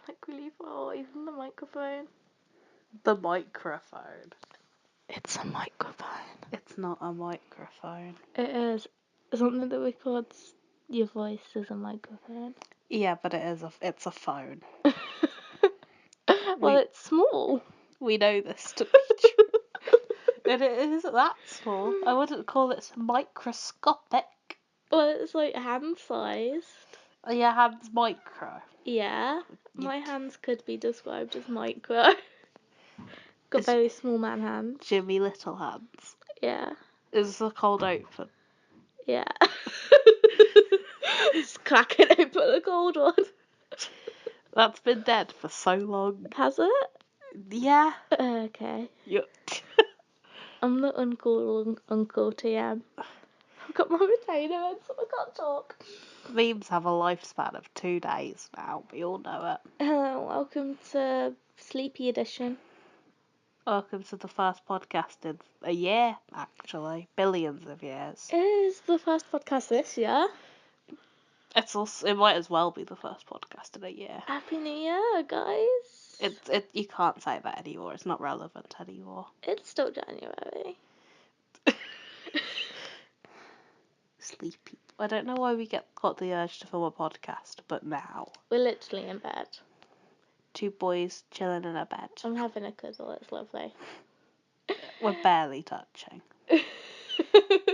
Like really far away from the microphone. The microphone. It's a microphone. It's not a microphone. It is. Something that records your voice is a microphone. Yeah, but it's a phone. Well, it's small. We know this to be true. And it isn't that small. I wouldn't call it microscopic. Well, it's like hand-sized. Your hand's micro. Yeah, my hands could be described as micro. Got It's very small man hands. Jimmy Little Hands. Yeah. Is the cold open? Yeah. Just cracking open a cold one. That's been dead for so long. Has it? Yeah. Okay. Yep. I'm the uncool Uncle TM. I've got my retainer in, so I can't talk. Memes have a lifespan of 2 days now. We all know it. Hello, welcome to Sleepy Edition. Welcome to the first podcast in a year, actually. Billions of years. It is the first podcast this year. It might as well be the first podcast in a year. Happy New Year, guys. You can't say that anymore. It's not relevant anymore. It's still January. Sleepy. I don't know why we got the urge to film a podcast, but now. We're literally in bed. 2 boys chilling in a bed. I'm having a cuddle, it's lovely. We're barely touching.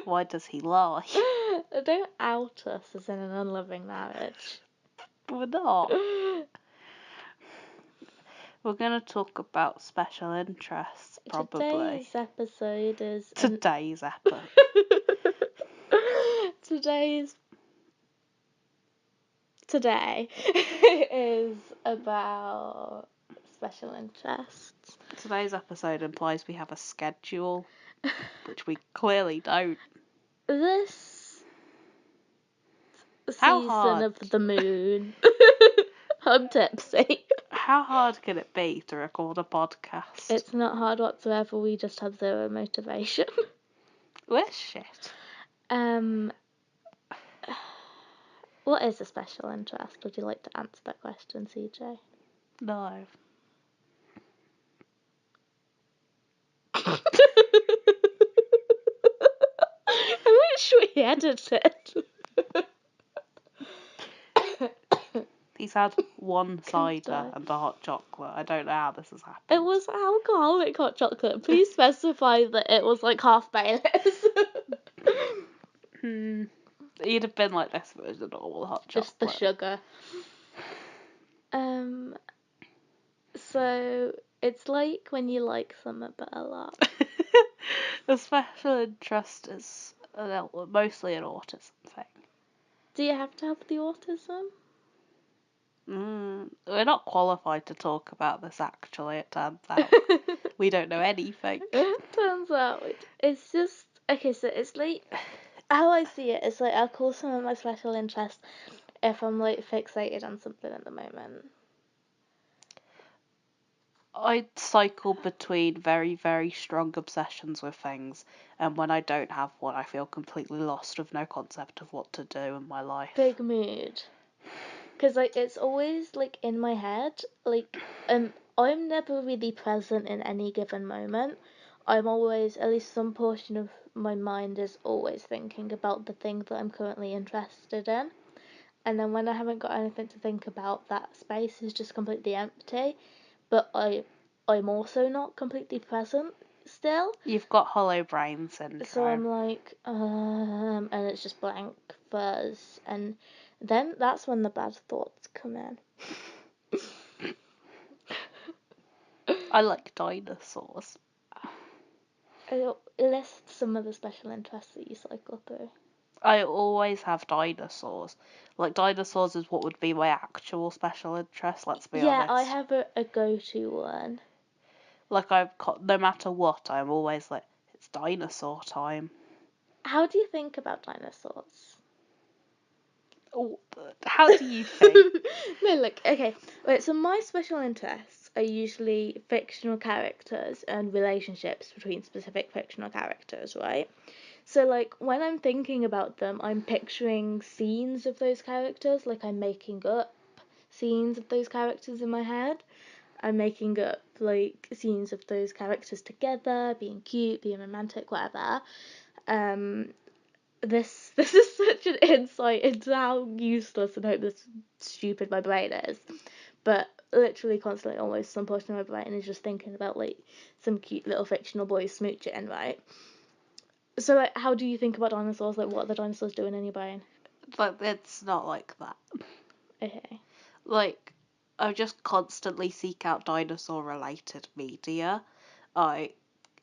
Why does he lie? Don't out us as in an unloving marriage. We're not. We're going to talk about special interests, probably. Today's episode is... Today's episode. Today is about special interests. Today's episode implies we have a schedule, which we clearly don't. This How season hard? of the moon. I'm tipsy. How hard can it be to record a podcast? It's not hard whatsoever, we just have zero motivation. We're shit. What is a special interest? Would you like to answer that question, CJ? No. I wish we edited. He's had one cider and a hot chocolate. I don't know how this has happened. It was alcoholic hot chocolate. Please specify that it was like half Baileys. You'd have been like this if it was a normal hot chocolate. Just the sugar. So it's like when you like something but a lot. A special interest is mostly an autism thing. Do you have to have the autism? We're not qualified to talk about this, actually, it turns out. We don't know anything. It turns out it's just... Okay, so it's like... How I see it is like I'll call some of my special interests if I'm like fixated on something at the moment. I cycle between very, very strong obsessions with things, and when I don't have one, I feel completely lost with no concept of what to do in my life. Big mood. Because like it's always like in my head, like I'm never really present in any given moment. I'm always, at least some portion of my mind is always thinking about the thing that I'm currently interested in. And then when I haven't got anything to think about, that space is just completely empty. But I'm also not completely present still. You've got hollow brain syndrome. So I'm like, and it's just blank fuzz. And then that's when the bad thoughts come in. I like dinosaurs. List some of the special interests that you cycle through. I always have dinosaurs. Like, dinosaurs is what would be my actual special interest, let's be honest. Yeah, I have a go-to one. Like, no matter what, I'm always like, it's dinosaur time. How do you think about dinosaurs? Oh, how do you think? No, look, okay. Right, so my special interests are usually fictional characters and relationships between specific fictional characters, right? So, like, when I'm thinking about them, I'm picturing scenes of those characters, like I'm making up scenes of those characters in my head. I'm making up like scenes of those characters together, being cute, being romantic, whatever. This is such an insight into how useless and hopeless stupid my brain is. But literally constantly almost some portion of my brain is just thinking about like some cute little fictional boys smooching, right? So like how do you think about dinosaurs? Like what are the dinosaurs doing in your brain? But it's not like that. Okay. Like, I just constantly seek out dinosaur-related media. I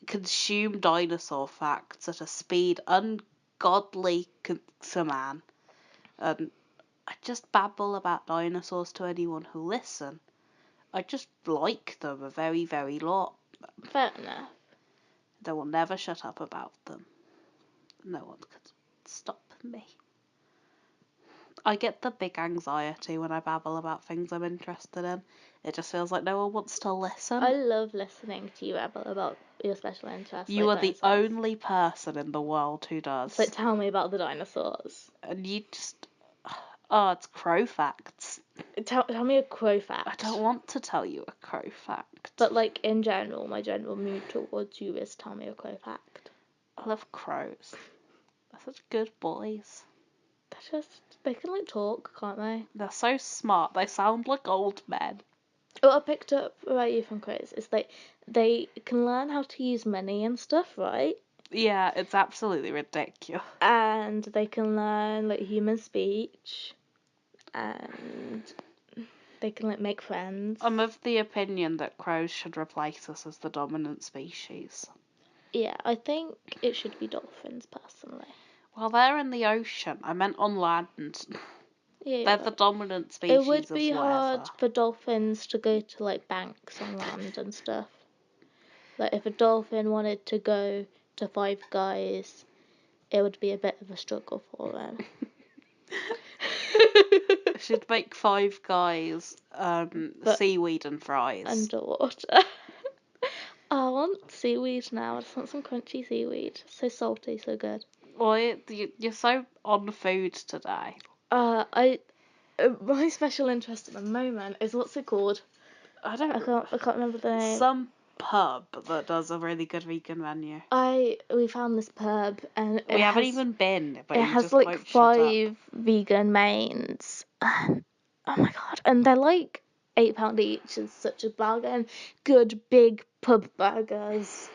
consume dinosaur facts at a speed ungodly to man. And I just babble about dinosaurs to anyone who listen. I just like them a very, very lot. Fair enough. They will never shut up about them. No one could stop me. I get the big anxiety when I babble about things I'm interested in. It just feels like no one wants to listen. I love listening to you babble about your special interests. You like are the dinosaurs. only person in the world who does. It's like, tell me about the dinosaurs. And you just... Oh, it's crow facts. Tell me a crow fact. I don't want to tell you a crow fact. But like in general, my general mood towards you is tell me a crow fact. I love crows. They're such good boys. They can like talk, can't they? They're so smart. They sound like old men. What I picked up about you from crows is like they can learn how to use money and stuff, right? Yeah, it's absolutely ridiculous. And they can learn like human speech, and they can like make friends. I'm of the opinion that crows should replace us as the dominant species. Yeah, I think it should be dolphins, personally. Well, they're in the ocean. I meant on land. Yeah, They're the dominant species it would of be whatever. hard for dolphins to go to like banks on land and stuff. Like if a dolphin wanted to go to Five Guys, it would be a bit of a struggle for them. Should make Five Guys seaweed and fries. Underwater. I want seaweed now. I just want some crunchy seaweed. So salty, so good. Well, you're so on food today. My special interest at the moment is what's it called? I can't remember the name. Some pub that does a really good vegan menu. We found this pub and We haven't even been, but it you has just like won't shut up. 5 vegan mains. Oh my god! And they're like £8 each. It's such a bargain. Good big pub burgers.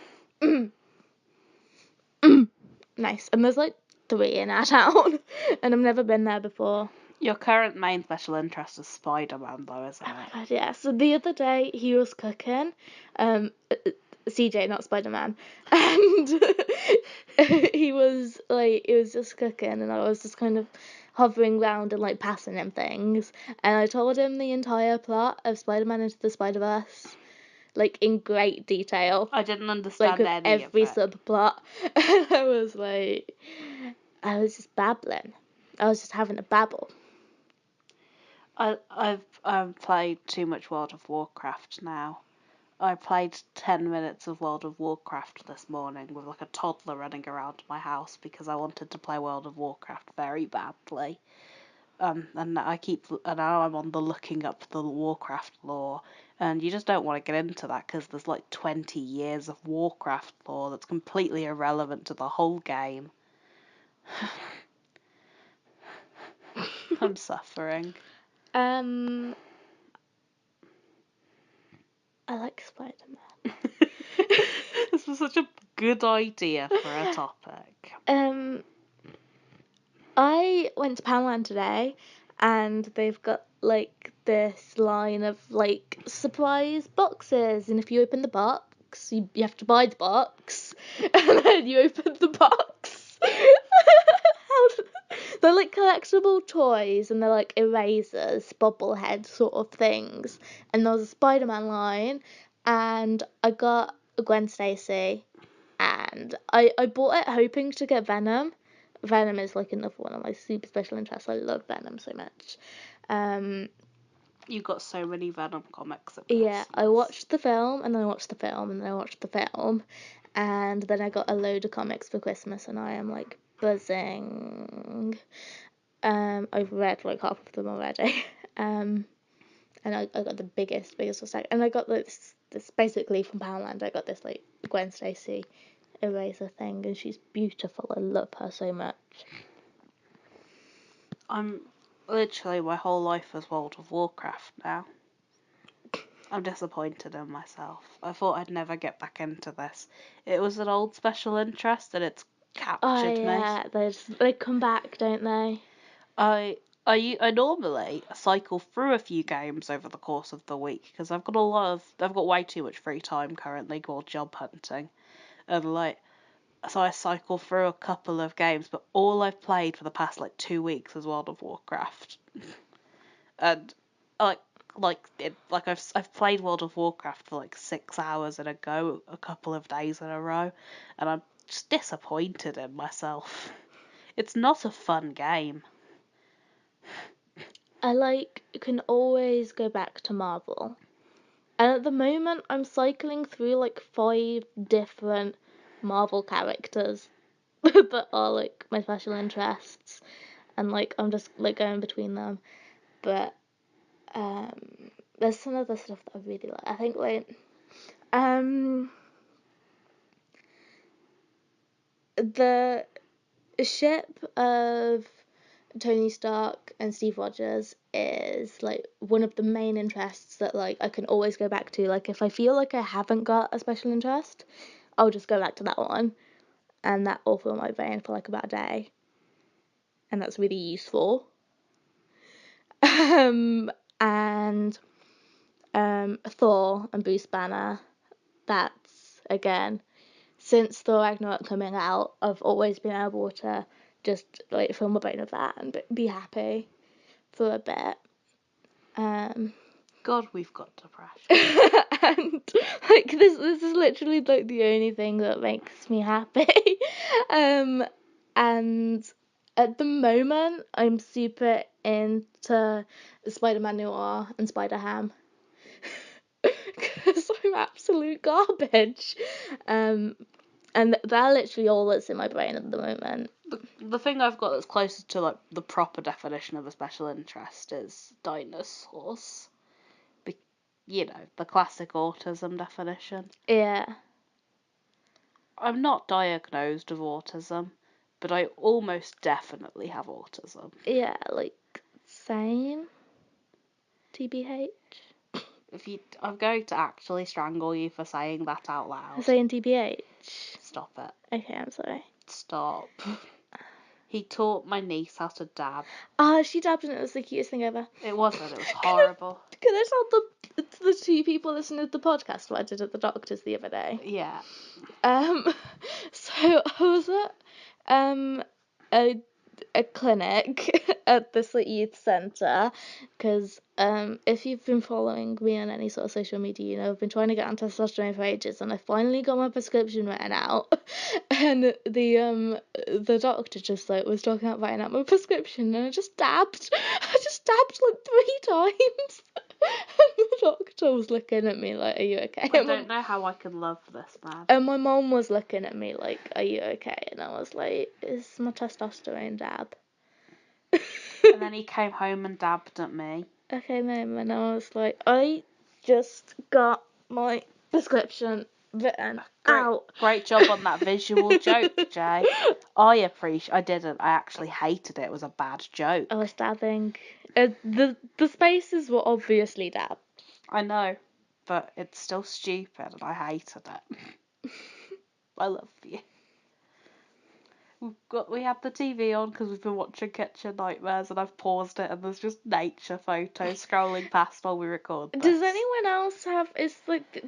Nice. And there's like 3 in our town, and I've never been there before. Your current main special interest is Spider-Man, though, isn't Oh my it? god, yeah. So the other day he was cooking, CJ, not Spider-Man, and he was just cooking, and I was just kind of hovering around and like passing him things, and I told him the entire plot of Spider-Man Into the Spider-Verse, like in great detail. I didn't understand like with any every of it. subplot, and I was just babbling. I was just having a babble. I've played too much World of Warcraft now. I played 10 minutes of World of Warcraft this morning with like a toddler running around my house because I wanted to play World of Warcraft very badly. And now I'm on the looking up the Warcraft lore, and you just don't want to get into that because there's like 20 years of Warcraft lore that's completely irrelevant to the whole game. I'm suffering. I like Spider-Man. This was such a good idea for a topic. I went to Poundland today, and they've got like this line of like surprise boxes, and if you open the box, you have to buy the box, and then you open the box. They're like collectible toys, and they're like erasers, bobblehead sort of things. And there was a Spider-Man line, and I got a Gwen Stacy, and I bought it hoping to get Venom. Venom is like another one of my super special interests. I love Venom so much. You got so many Venom comics at Yeah, I Christmas. watched the film, and then I watched the film, and then I watched the film, and then I got a load of comics for Christmas, and I am like buzzing. I've read like half of them already. and I got the biggest stack, and I got this basically from Poundland. I got this like Gwen Stacy eraser thing, and she's beautiful. I love her so much. I'm literally my whole life is World of Warcraft now. I'm disappointed in myself. I thought I'd never get back into this. It was an old special interest and it's captured me. Yeah, they come back, don't they? I normally cycle through a few games over the course of the week because I've got way too much free time currently called job hunting, and so I cycle through a couple of games, but all I've played for the past 2 weeks is World of Warcraft, and I've played World of Warcraft for 6 hours in a go a couple of days in a row, and I'm just disappointed in myself. It's not a fun game. I can always go back to Marvel. And at the moment, I'm cycling through 5 different Marvel characters that are my special interests, and I'm just going between them. But there's some other stuff that I really like. I think the ship of Tony Stark and Steve Rogers is one of the main interests that I can always go back to. If I feel like I haven't got a special interest, I'll just go back to that one, and that will fill my brain for about a day, and that's really useful. And Thor and Bruce Banner, that's again, since Thor Ragnarok coming out, I've always been able to just fill my brain with that and be happy for a bit. God, we've got depression. And this is literally the only thing that makes me happy. And at the moment I'm super into Spider-Man Noir and Spider-Ham. Because I'm absolute garbage. And they're literally all that's in my brain at the moment. The thing I've got that's closest to the proper definition of a special interest is dinosaurs. The classic autism definition. Yeah. I'm not diagnosed with autism, but I almost definitely have autism. Yeah, same. TBH. I'm going to actually strangle you for saying that out loud. Saying TBH. Stop it. Okay, I'm sorry. Stop. He taught my niece how to dab. Oh, she dabbed and it was the cutest thing ever. It wasn't. It was horrible. Can I tell the 2 people listening to the podcast what I did at the doctor's the other day? Yeah. So I was at a clinic at this youth centre, because if you've been following me on any sort of social media, I've been trying to get on testosterone for ages, and I finally got my prescription written out. And the doctor just was talking about writing out my prescription, and I just dabbed 3 times. And the doctor was looking at me are you okay? I don't know how I can love this man. And my mom was looking at me are you okay? And I was like, it's my testosterone dab. And then he came home and dabbed at me. Okay, Mum, and I was like, I just got my prescription written out. Great job on that visual joke, Jay. I didn't. I actually hated it. It was a bad joke. I was dabbing. The spaces were obviously dabbed. I know, but it's still stupid and I hated it. I love you. We had the TV on because we've been watching Kitchen Nightmares, and I've paused it and there's just nature photos scrolling past while we record this. Does anyone else have? It's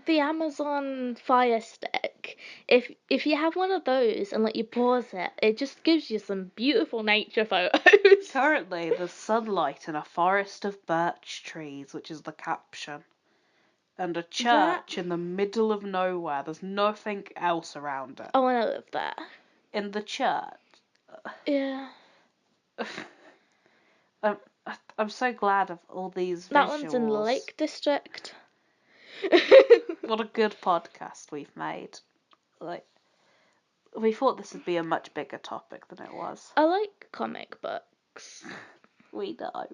the Amazon Fire Stick. If you have one of those and you pause it, it just gives you some beautiful nature photos. Currently, there's sunlight in a forest of birch trees, which is the caption, and a church in the middle of nowhere. There's nothing else around it. I want to live there. In the church. Yeah. I'm so glad of all these visuals. That one's in the Lake District. What a good podcast we've made. We thought this would be a much bigger topic than it was. I like comic books. We know.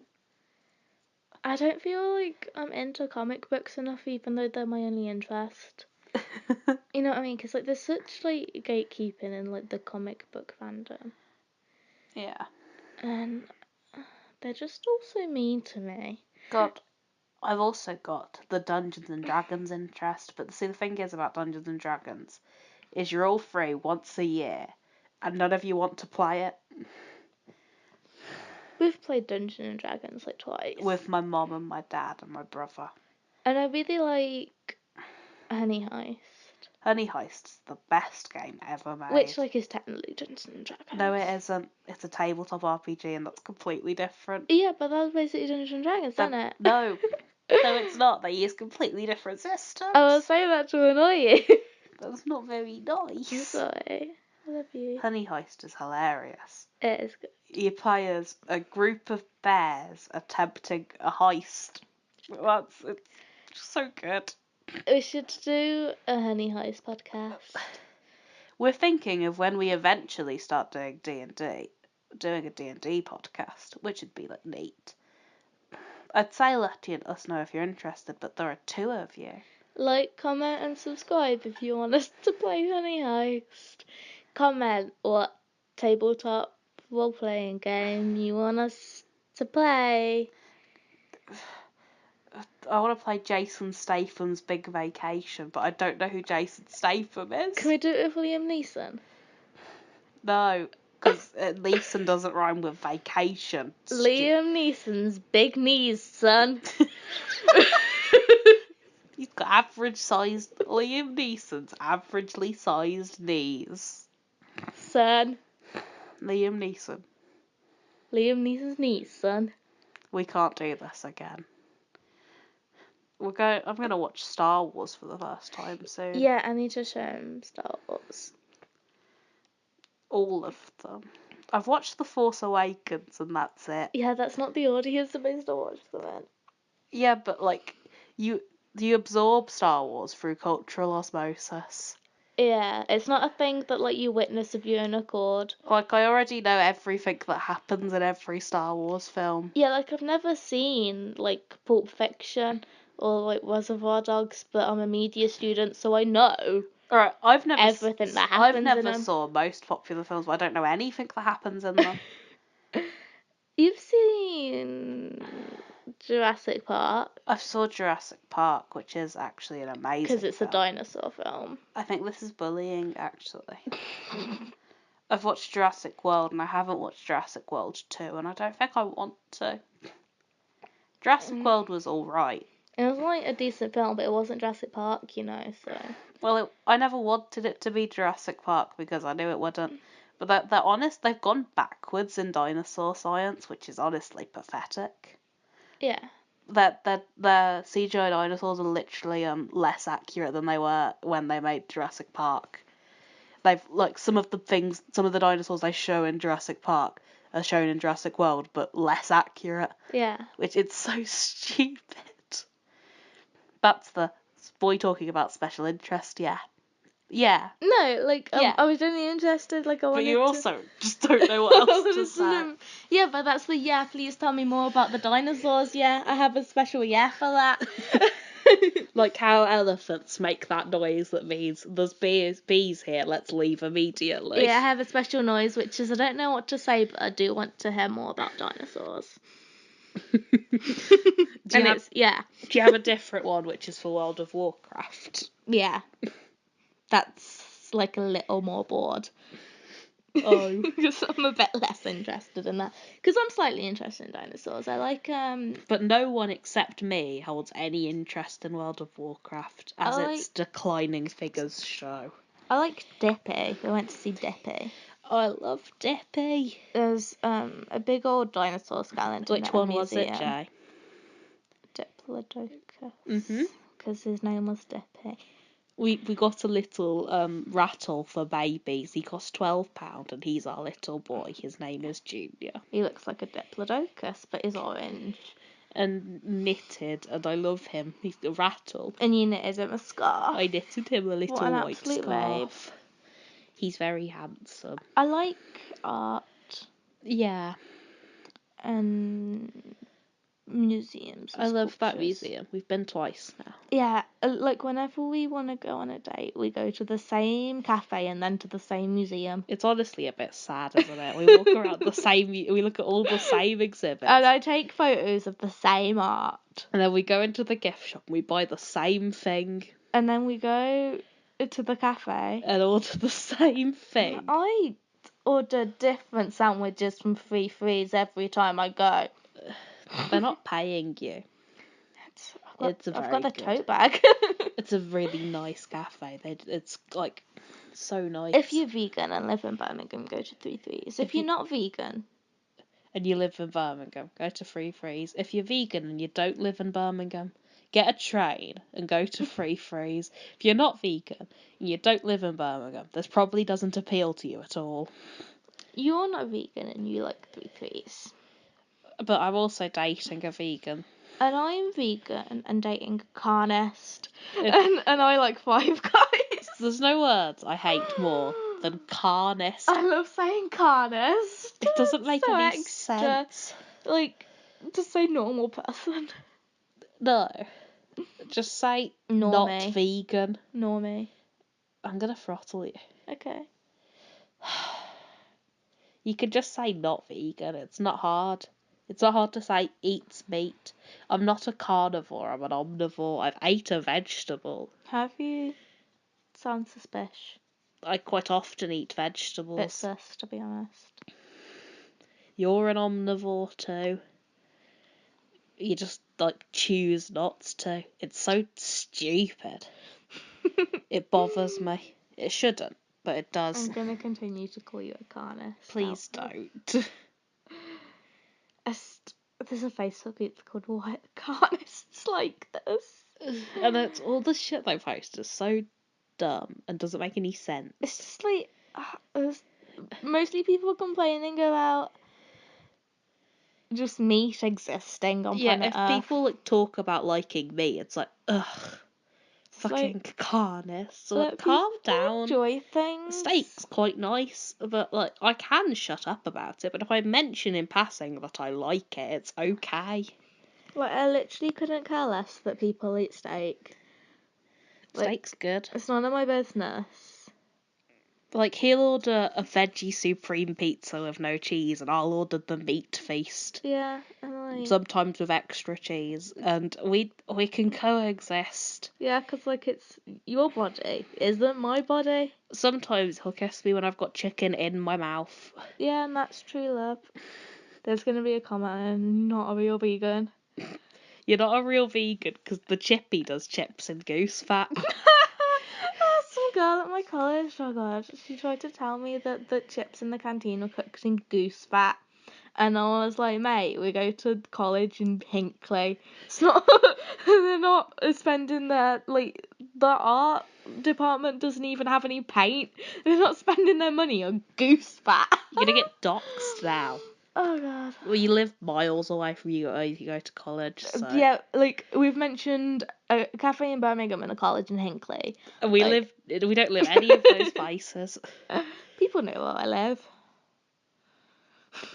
I don't feel like I'm into comic books enough, even though they're my only interest. You know what I mean? Because like there's such like gatekeeping in like the comic book fandom, Yeah. and they're just all so mean to me. God, I've also got the Dungeons and Dragons interest, but see the thing is about Dungeons and Dragons is you're all free once a year, and none of you want to play it. We've played Dungeons and Dragons like twice. With my mom and my dad and my brother. And I really like Honey Heist. Honey Heist is the best game ever made. Which like is technically Dungeons and Dragons. No, it isn't. It's a tabletop RPG, and that's completely different. Yeah, but that's basically Dungeons and Dragons, isn't it? No. No, it's not. They use completely different systems. I was saying that to annoy you. That's not very nice. I'm sorry. I love you. Honey Heist is hilarious. It is good. You play as a group of bears attempting a heist. It's so good. We should do a Honey Heist podcast. We're thinking of when we eventually start doing D&D, doing a D&D podcast, which would be like neat. I'd say let us know if you're interested, but there are 2 of you. Like, comment, and subscribe if you want us to play Honey Heist. Comment what tabletop role playing game you want us to play. I want to play Jason Statham's Big Vacation, but I don't know who Jason Statham is. Can we do it with Liam Neeson? No, because Neeson doesn't rhyme with vacation. Liam Neeson's big knees, son. He's got Liam Neeson's averagely sized knees. Son. Liam Neeson. Liam Neeson's knees, son. We can't do this again. I'm gonna watch Star Wars for the first time soon. Yeah, I need to show him Star Wars. All of them. I've watched The Force Awakens and that's it. Yeah, that's not the order you're supposed to watch them in. Yeah, but like you absorb Star Wars through cultural osmosis. Yeah, it's not a thing that like you witness of your own accord. Like I already know everything that happens in every Star Wars film. Yeah, like I've never seen like Pulp Fiction or like Reservoir Dogs, but I'm a media student, so I know. Alright, everything that happens I've never in them. saw most popular films, but I don't know anything that happens in them. You've seen Jurassic Park? I saw Jurassic Park, which is actually an amazing Because it's film. a dinosaur film. I think this is bullying, actually. I've watched Jurassic World, and I haven't watched Jurassic World 2, and I don't think I want to. Jurassic World was alright. It was like a decent film, but it wasn't Jurassic Park, you know, so. Well, I never wanted it to be Jurassic Park because I knew it wouldn't. But they're honest, they've gone backwards in dinosaur science, which is honestly pathetic. Yeah. Their CGI dinosaurs are literally less accurate than they were when they made Jurassic Park. They've like some of the dinosaurs they show in Jurassic Park are shown in Jurassic World, but less accurate. Yeah. Which it's so stupid. That's the boy talking about special interest, yeah. Yeah. No, like, Yeah. I was only interested, like, I wanted But you to... also just don't know what else to say. Yeah, but that's the yeah, please tell me more about the dinosaurs, yeah. I have a special yeah for that. Like how elephants make that noise that means there's bees here, let's leave immediately. Yeah, I have a special noise, which is I don't know what to say, but I do want to hear more about dinosaurs. Do you have a different one, which is for World of Warcraft? Yeah. That's like a little more bored. Oh. Because I'm a bit less interested in that. Because I'm slightly interested in dinosaurs. I like, But no one except me holds any interest in World of Warcraft, as its declining figures show. I like Dippy. We went to see Dippy. I love Dippy. There's a big old dinosaur skeleton. Which one was it, Jay? Diplodocus. Mhm. Because his name was Dippy. We got a little rattle for babies. He cost £12, and he's our little boy. His name is Junior. He looks like a Diplodocus, but he's orange. And knitted, and I love him. He's a rattle. And you knitted him a scarf. I knitted him a little white absolute scarf. Babe. He's very handsome. I like art. Yeah. And museums. I love that sculptures. museum. We've been twice now. Yeah, like whenever we want to go on a date, we go to the same cafe and then to the same museum. It's honestly a bit sad, isn't it? We walk around the same, we look at all the same exhibits. And I take photos of the same art. And then we go into the gift shop and we buy the same thing. And then we go to the cafe. And order the same thing. I order different sandwiches from Freeze every time I go. They're not paying you. I've got the tote bag. It's a really nice cafe. It's like so nice. If you're vegan and live in Birmingham, go to 33s. If you're not vegan and you live in Birmingham, go to Freeze. If you're vegan and you don't live in Birmingham, get a train and go to Freeze. If you're not vegan and you don't live in Birmingham, this probably doesn't appeal to you at all. You're not vegan and you like 33s. But I'm also dating a vegan. And I'm vegan and dating a carnist. And I like Five Guys. There's no words I hate more than carnist. I love saying carnist. It doesn't make so any extra. sense. Like, just say normal person. No. Just say not vegan. Normie. I'm gonna throttle you. Okay. You could just say not vegan. It's not hard. It's not hard to say eats meat. I'm not a carnivore. I'm an omnivore. I've ate a vegetable. Have you? Sounds suspicious. I quite often eat vegetables. Bit sus, to be honest. You're an omnivore too. You just like choose not to. It's so stupid. It bothers me. It shouldn't, but it does. I'm gonna continue to call you a carnist. Please don't. There's a Facebook group called White Carnists like this. And it's all the shit they post is so dumb and doesn't make any sense. It's just like mostly people complaining about just meat existing on planet Earth. Yeah, if people like talk about liking me, it's like ugh, fucking carnists. So calm down. Enjoy things. Steak's quite nice, but like I can shut up about it. But if I mention in passing that I like it, it's okay. Like I literally couldn't care less that people eat steak. Steak's good. It's none of my business. Like he'll order a veggie supreme pizza with no cheese, and I'll order the meat feast. Yeah, and like sometimes with extra cheese, and we can coexist. Yeah, 'cause like it's your body, isn't my body. Sometimes he'll kiss me when I've got chicken in my mouth. Yeah, and that's true love. There's gonna be a comment, I'm not a real vegan. You're not a real vegan because the chippy does chips in goose fat. Some girl at my college, oh god, she tried to tell me that the chips in the canteen were cooked in goose fat. And I was like, mate, we go to college in Hinkley. It's not, they're not spending their, like, the art department doesn't even have any paint. They're not spending their money on goose fat. You're gonna get doxxed now. Oh god. Well, you live miles away from you if you go to college, so. Yeah, like, we've mentioned a cafe in Birmingham and a college in Hinkley. And we don't live any of those places. People know where I live.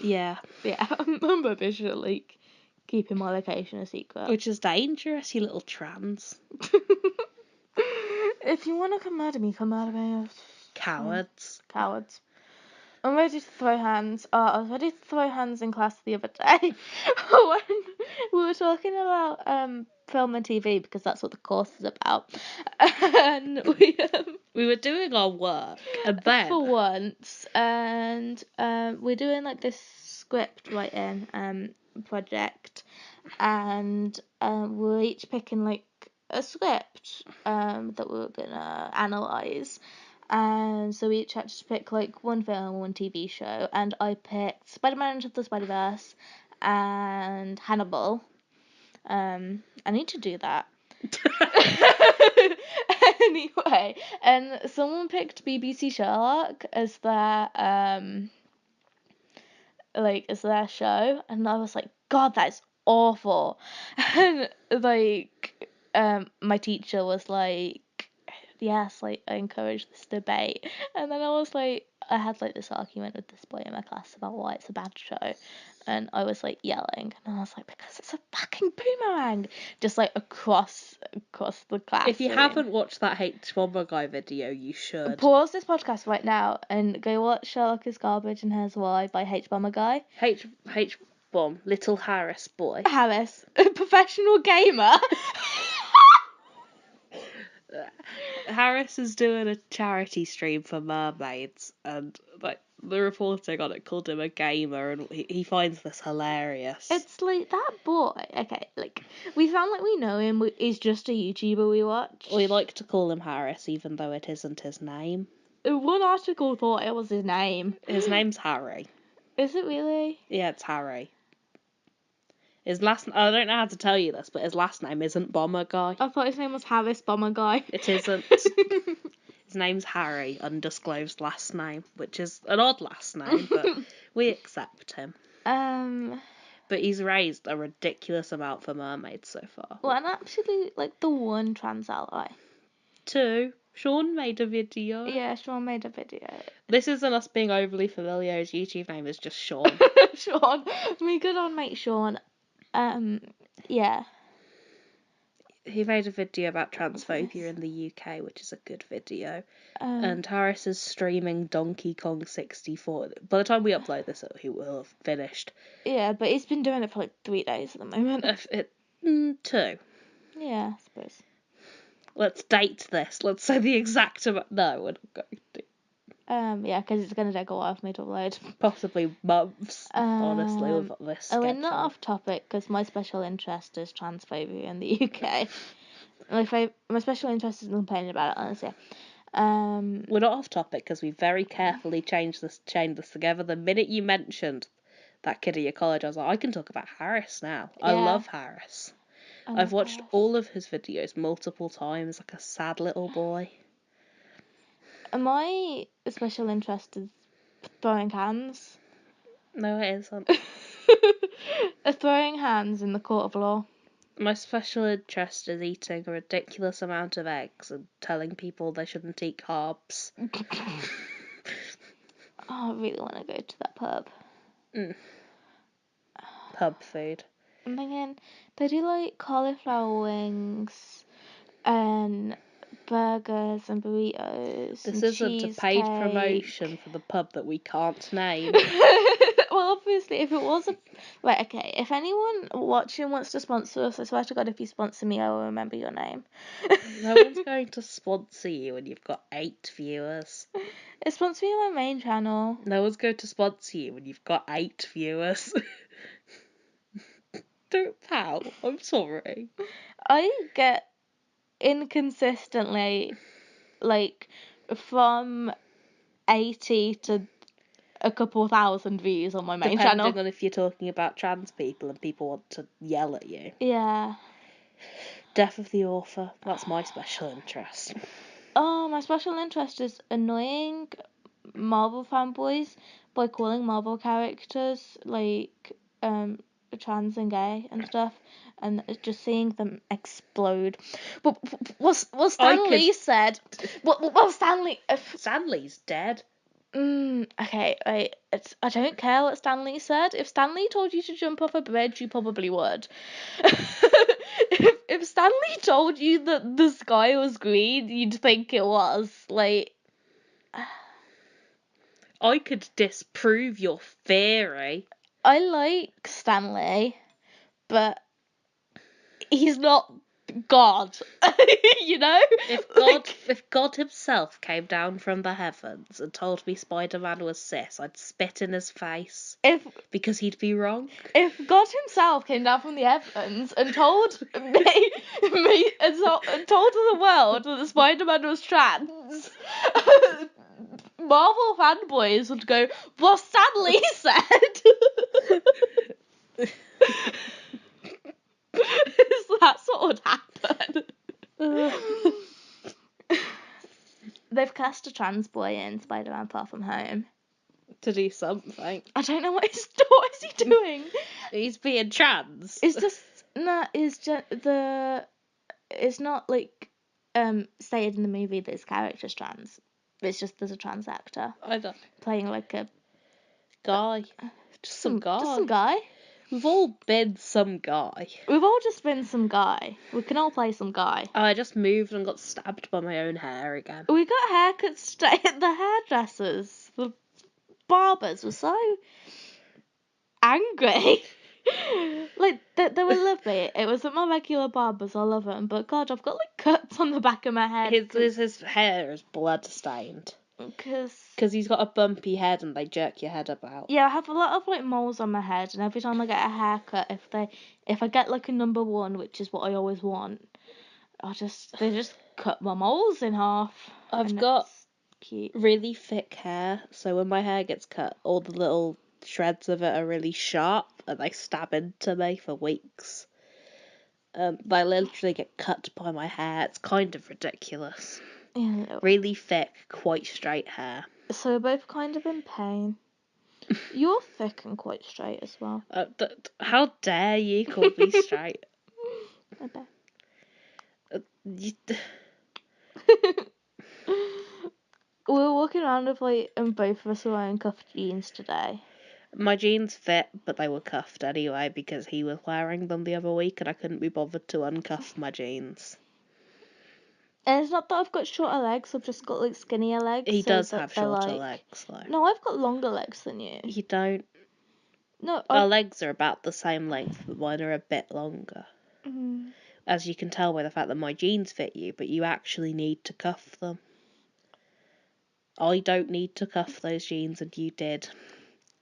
Yeah. Yeah, I'm rubbish at, like, keeping my location a secret. Which is dangerous, you little trans. If you want to come murder me, come murder me. Cowards. Cowards. I'm ready to throw hands. I was ready to throw hands in class the other day when we were talking about film and TV because that's what the course is about. And we were doing our work, and then for once, and we're doing like this script writing project, and we're each picking like a script that we're gonna analyze. And so we each had to pick like one film, one TV show, and I picked Spider-Man Into the Spider-Verse and Hannibal. I need to do that. Anyway, and someone picked BBC Sherlock as their as their show, and I was like, God, that is awful. And like my teacher was like, yes, like I encourage this debate, and then I was like, I had like this argument with this boy in my class about why it's a bad show, and I was like yelling, and I was like, because it's a fucking boomerang, just like across the classroom. If you haven't watched that H-Bomber guy video, you should. Pause this podcast right now and go watch Sherlock is Garbage and Here's Why by H-Bomber guy. H-Bomb, Little Harris boy. Harris, a professional gamer. Harris is doing a charity stream for mermaids, and like the reporting on it called him a gamer, and he finds this hilarious. It's like that boy. Okay, like we sound like we know him. He's just a YouTuber we watch. We like to call him Harris, even though it isn't his name. One article thought it was his name. His name's Harry. Is it really? Yeah, it's Harry. His last... I don't know how to tell you this, but his last name isn't Bomber Guy. I thought his name was Harris Bomber Guy. It isn't. His name's Harry, undisclosed last name, which is an odd last name, but we accept him. But he's raised a ridiculous amount for mermaids so far. Well, I'm actually like the one trans ally. 2. Sean made a video. Yeah, Sean made a video. This isn't us being overly familiar. His YouTube name is just Sean. Sean. My good old mate Sean. Yeah. He made a video about transphobia in the UK, which is a good video. And Harris is streaming Donkey Kong 64. By the time we upload this, he will have finished. Yeah, but he's been doing it for like 3 days at the moment. 2. Yeah, I suppose. Let's date this. Let's say the exact amount. No, we're not going to. Yeah, because it's going to take a while for me to upload. Possibly months, honestly, with this schedule. We're not off topic, because my special interest is transphobia in the UK. My special interest is complaining about it, honestly. We're not off topic, because we very carefully chained this together. The minute you mentioned that kid at your college, I was like, I can talk about Harris now. Yeah. I love Harris. I've watched all of his videos multiple times, like a sad little boy. My special interest is throwing hands. No, it isn't. Throwing hands in the court of law. My special interest is eating a ridiculous amount of eggs and telling people they shouldn't eat carbs. I really want to go to that pub. Pub food. I'm thinking, they do like cauliflower wings and burgers and burritos. This and isn't a paid promotion for the pub that we can't name. Well, obviously, if it was a... Right, okay, if anyone watching wants to sponsor us, I swear to God, if you sponsor me, I will remember your name. No one's going to sponsor you when you've got 8 viewers. Sponsor me on my main channel. No one's going to sponsor you when you've got 8 viewers. Don't pout, I'm sorry. I get inconsistently, like, from 80 to a couple thousand views on my main channel. Depending on if you're talking about trans people and people want to yell at you. Yeah. Death of the author, that's my special interest. Oh, my special interest is annoying Marvel fanboys by calling Marvel characters, like, trans and gay and stuff, and just seeing them explode. But what Stan Lee said... Well, Stanley... Stanley's dead. Okay, right. I don't care what Stanley said. If Stanley told you to jump off a bridge, you probably would. if Stanley told you that the sky was green, you'd think it was. Like... I could disprove your theory. I like Stanley, but he's not God. You know? If God himself came down from the heavens and told me Spider-Man was cis, I'd spit in his face. Because he'd be wrong. If God himself came down from the heavens and told me and told the world that the Spider-Man was trans, Marvel fanboys would go, well, Stan Lee said. So that's what would happen. They've cast a trans boy in Spider-Man Far From Home. To do something. I don't know what is he doing? He's being trans. It's not like stated in the movie that his character's trans. But it's just there's a trans actor I don't. playing like a Guy. Just some guy. Just some guy. We've all been some guy. We've all just been some guy. We can all play some guy. Oh, I just moved and got stabbed by my own hair again. We got haircuts today at the hairdressers. The barbers were so angry. Like, they were lovely. It wasn't my regular barbers, I love them. But God, I've got like cuts on the back of my head. His hair is blood stained. Because he's got a bumpy head and they jerk your head about. Yeah, I have a lot of like moles on my head, and every time I get a haircut, if I get like a number 1, which is what I always want, they just cut my moles in half. I've got cute. really thick hair, so when my hair gets cut, all the little shreds of it are really sharp and they stab into me for weeks. They literally get cut by my hair. It's kind of ridiculous. Yeah. Really thick, quite straight hair. So we're both kind of in pain. You're thick and quite straight as well. How dare you call me straight? I bet. We were walking around with and both of us were wearing cuffed jeans today. My jeans fit, but they were cuffed anyway because he was wearing them the other week and I couldn't be bothered to uncuff my jeans. And it's not that I've got shorter legs, I've just got like skinnier legs. He does have shorter legs though. No, I've got longer legs than you. You don't. No, Our legs are about the same length, but mine are a bit longer. Mm. As you can tell by the fact that my jeans fit you, but you actually need to cuff them. I don't need to cuff those jeans and you did.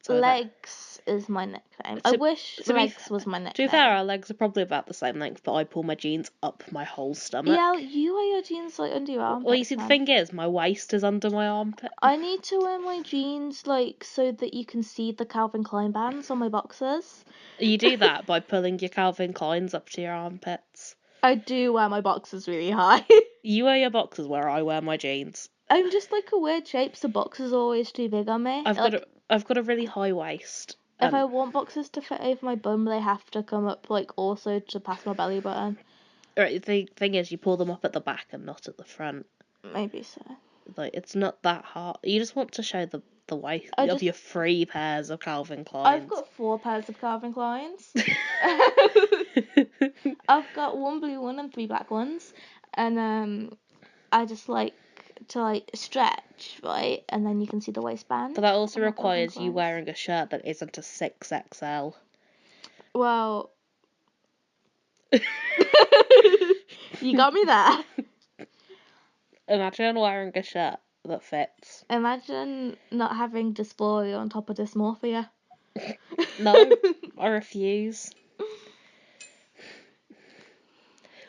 So legs is my nickname. I wish legs was my nickname. To be fair, our legs are probably about the same length, but I pull my jeans up my whole stomach. Yeah, you wear your jeans like under your armpits. Well, you see, the thing is, my waist is under my armpit. I need to wear my jeans like so that you can see the Calvin Klein bands on my boxers. You do that by pulling your Calvin Kleins up to your armpits. I do wear my boxers really high. You wear your boxers where I wear my jeans. I'm just like a weird shape, so boxers are always too big on me. I've got a really high waist. If I want boxers to fit over my bum, they have to come up like also to past my belly button. Right, the thing is, you pull them up at the back and not at the front. Maybe so. Like, it's not that hard. You just want to show the waist of your 3 pairs of Calvin Kleins. I've got 4 pairs of Calvin Kleins. I've got 1 blue one and 3 black ones, and I just like to stretch, right, and then you can see the waistband. But that also requires you wearing a shirt that isn't a 6XL. Well, you got me there. Imagine wearing a shirt that fits. Imagine not having dysphoria on top of dysmorphia. No, I refuse.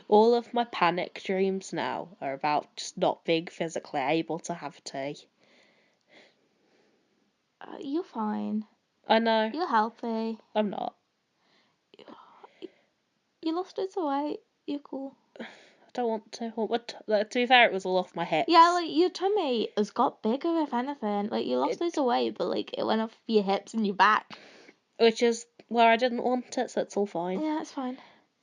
All of my panic dreams now are about just not being physically able to have tea. You're fine. I know. You're healthy. I'm not. You lost loads of weight. You're cool. I don't want to. To be fair, it was all off my hips. Yeah, your tummy has got bigger, if anything. You lost loads of weight, but it went off your hips and your back. Which is where I didn't want it, so it's all fine. Yeah, it's fine.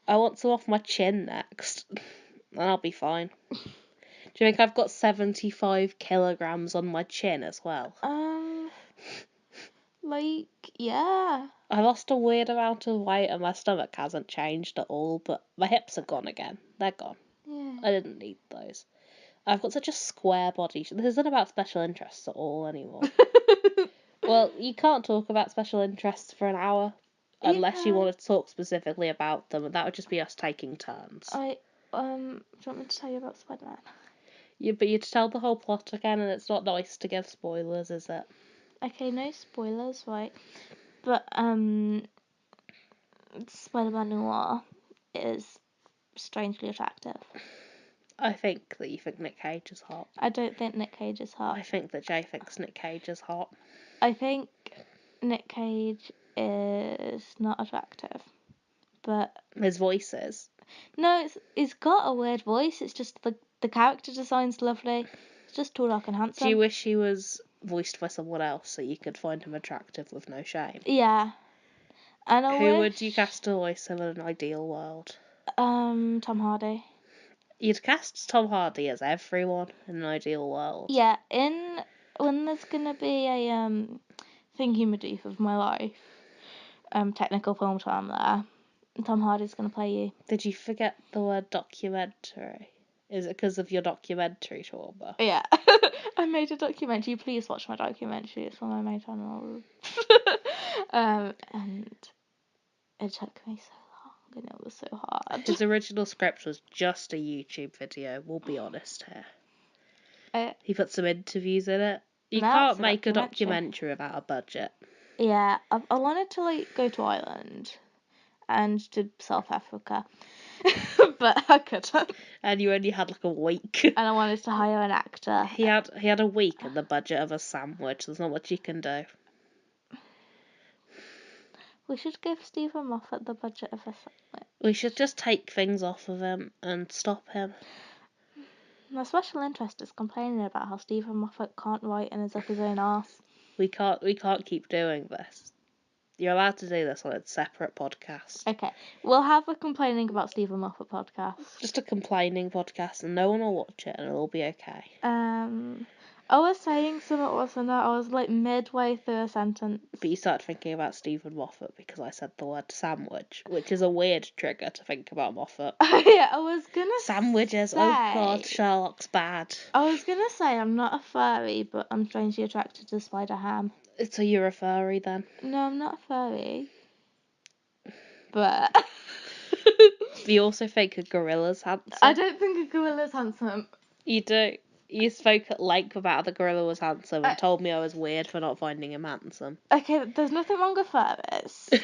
I want some off my chin next, and I'll be fine. Do you think I've got 75 kilograms on my chin as well? Yeah. I lost a weird amount of weight and my stomach hasn't changed at all, but my hips are gone again. They're gone. Yeah. I didn't need those. I've got such a square body. This isn't about special interests at all anymore. Well, you can't talk about special interests for an hour unless you want to talk specifically about them, and that would just be us taking turns. Do you want me to tell you about Spider-Man? Yeah, but you'd tell the whole plot again, and it's not nice to give spoilers, is it? Okay, no spoilers, right? But Spider-Man Noir is strangely attractive. I think that you think Nick Cage is hot. I don't think Nick Cage is hot. I think that Jay thinks Nick Cage is hot. I think Nick Cage is not attractive, but his voice is. No, he's got a weird voice. It's just the character design's lovely. It's just tall, dark, and handsome. Do you wish he was voiced by someone else so you could find him attractive with no shame? Yeah. And Who would you cast to voice him in an ideal world? Tom Hardy. You'd cast Tom Hardy as everyone in an ideal world. Yeah, when there's gonna be a thingy-majiggy of my life, technical film term there, Tom Hardy's gonna play you. Did you forget the word documentary? Is it because of your documentary trauma? Yeah. I made a documentary. Please watch my documentary. It's on my channel. And it took me so long and it was so hard. His original script was just a YouTube video, we'll be honest here. He put some interviews in it. You can't make a documentary without a budget. Yeah, I wanted to go to Ireland and to South Africa, but I couldn't. And you only had a week. And I wanted to hire an actor. He had a week and the budget of a sandwich. There's not much you can do. We should give Stephen Moffat the budget of a sandwich. We should just take things off of him and stop him. My special interest is complaining about how Stephen Moffat can't write and is up his own arse. We can't keep doing this. You're allowed to do this on a separate podcast. Okay, we'll have a complaining about Stephen Moffat podcast. Just a complaining podcast, and no one will watch it, and it'll be okay. I was saying something, wasn't I? I was midway through a sentence. But you start thinking about Stephen Moffat because I said the word sandwich, which is a weird trigger to think about Moffat. Yeah, I was gonna Sandwiches, oh god, Sherlock's bad. I was gonna say I'm not a furry, but I'm strangely attracted to spider ham. So you're a furry then? No, I'm not a furry. But you also think a gorilla's handsome? I don't think a gorilla's handsome. You do. You spoke at length about the gorilla was handsome and told me I was weird for not finding him handsome. Okay, there's nothing wrong with furries.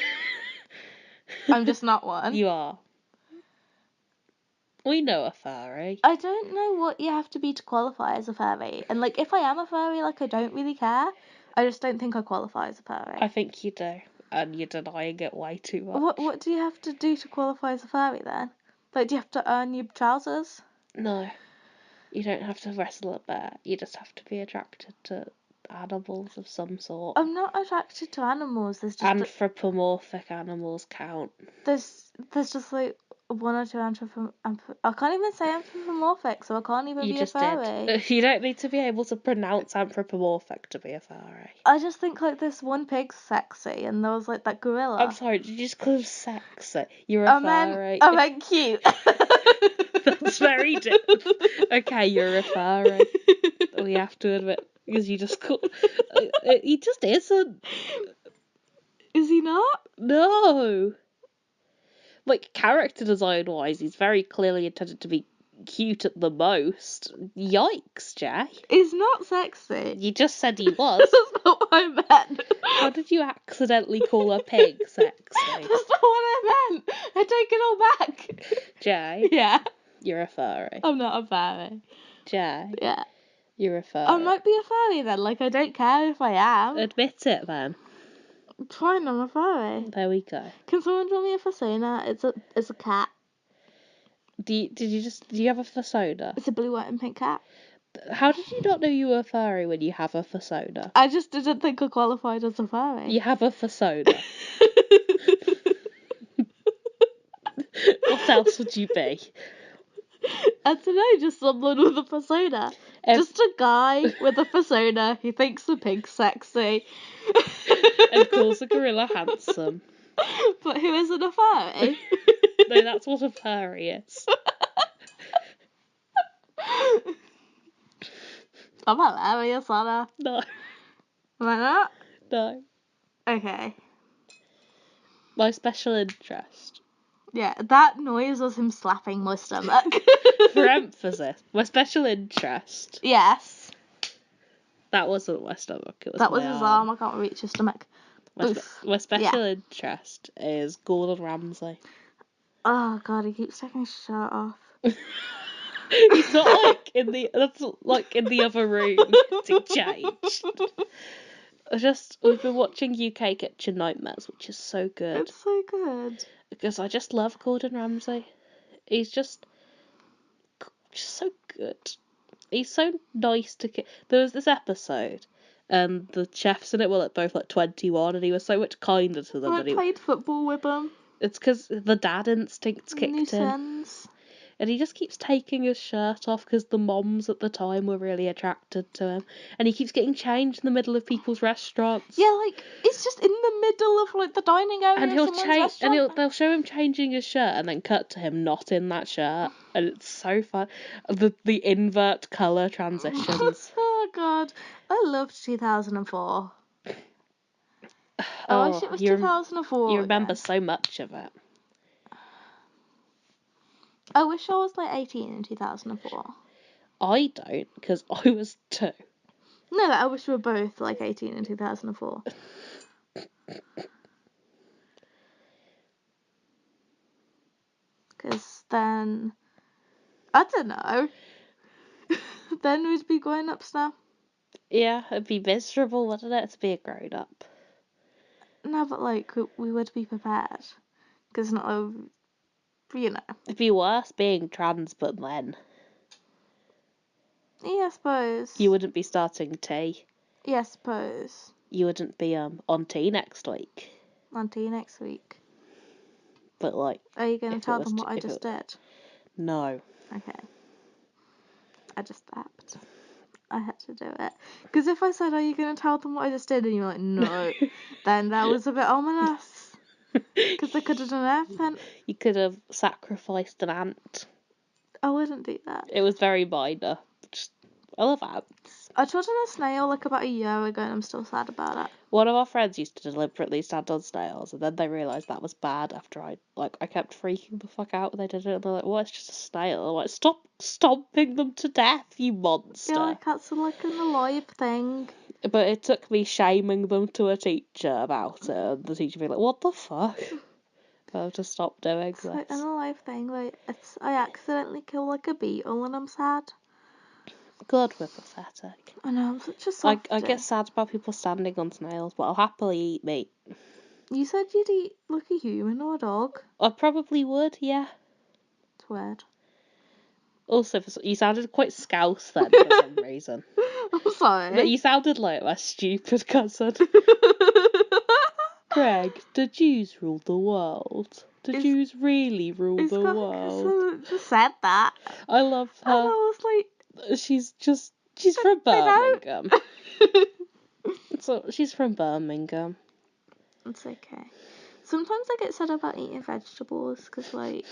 I'm just not one. You are. We know a furry. I don't know what you have to be to qualify as a furry. And if I am a furry, I don't really care. I just don't think I qualify as a furry. I think you do. And you're denying it way too much. What do you have to do to qualify as a furry then? Do you have to earn your trousers? No. You don't have to wrestle a bear. You just have to be attracted to animals of some sort. I'm not attracted to animals. There's just anthropomorphic animals count. There's just one or two I can't even say anthropomorphic, so I can't even be a furry. Did. You don't need to be able to pronounce anthropomorphic to be a furry. I just think this one pig's sexy, and there was that gorilla. I'm sorry, did you just call him sexy? You're a furry. I meant cute. That's very different. Okay, you're a furry. We have to admit, because you just call. He just isn't. Is he not? No. Character design wise, he's very clearly intended to be cute at the most. Yikes, Jay. He's not sexy. You just said he was. That's not what I meant. How did you accidentally call a pig sexy? That's not what I meant. I take it all back. Jay. Yeah. You're a furry. I'm not a furry. Jay. Yeah. You're a furry. I might be a furry then. I don't care if I am. Admit it then. Fine, I'm a furry. There we go. Can someone draw me a persona? It's a cat. Do you have a persona? It's a blue, white, and pink cat. How did you not know you were a furry when you have a persona? I just didn't think I qualified as a furry. You have a persona. What else would you be? I don't know, just someone with a persona. Just a guy with a persona who thinks the pig's sexy. And calls a gorilla handsome. But who isn't a furry? No, that's what a furry is. I'm hilarious, Anna. No. Am I not? No. Okay. My special interest. Yeah, that noise was him slapping my stomach. For emphasis, my special interest. Yes. That wasn't my stomach, it was that my was his arm. I can't reach his stomach. My special interest is Gordon Ramsay. Oh god, he keeps taking his shirt off. He's not in the other room to change. We've been watching UK Kitchen Nightmares, which is so good. It's so good. Because I just love Gordon Ramsay. He's just so good. He's so nice to kids. There was this episode, and the chefs in it were both 21, and he was so much kinder to them. I played football with them. It's because the dad instincts kicked in. Sense. And he just keeps taking his shirt off because the moms at the time were really attracted to him. And he keeps getting changed in the middle of people's restaurants. Yeah, like, it's just in the middle of, like, the dining area And of someone's restaurant. they'll show him changing his shirt and then cut to him not in that shirt. And it's so fun. The invert colour transitions. Oh, God. I loved 2004. I wish Oh, it was 2004 you remember again. so much of it. I wish I was, like, 18 in 2004. I don't, because I was 2. No, I wish we were both, like, 18 in 2004. Because then, I don't know. Then we'd be grown ups now. Yeah, it'd be miserable, wouldn't it, to be a grown up? No, but, like, we would be prepared. Because not, you know. It'd be worse being trans, but then. Yeah, I suppose. You wouldn't be starting tea. Yeah, I suppose. You wouldn't be on tea next week. On to you next week. But, like, Are you going to if it tell was them what I just did? No. Okay. I just tapped. I had to do it. Because if I said, are you going to tell them what I just did? And you're like, no. Then that was a bit ominous. Because I could have done everything. You could have sacrificed an ant. I wouldn't do that. It was very minor. I love ants. I trod on a snail like about a year ago and I'm still sad about it. One of our friends used to deliberately stand on snails, and then they realised that was bad after I kept freaking the fuck out when they did it, and they're like, well, it's just a snail. I'm like, stop stomping them to death, you monster. Yeah, like that's like an alive thing. But it took me shaming them to a teacher about it, and the teacher being like, what the fuck? I have to stop doing It's this. like an alive thing. Like I accidentally kill like a beetle and I'm sad. God, we're pathetic. I know, I'm such a softie. I get sad about people standing on snails, but I'll happily eat meat. You said you'd eat like a human or a dog. I probably would, yeah. It's weird. Also, you sounded quite scouse then for some reason. I'm sorry. But you sounded like my stupid cousin. Greg, the Jews rule the world. The Jews really rule the world. Just said that. I love her. And I was like, She's from Birmingham. So she's from Birmingham. It's okay. Sometimes I get sad about eating vegetables because like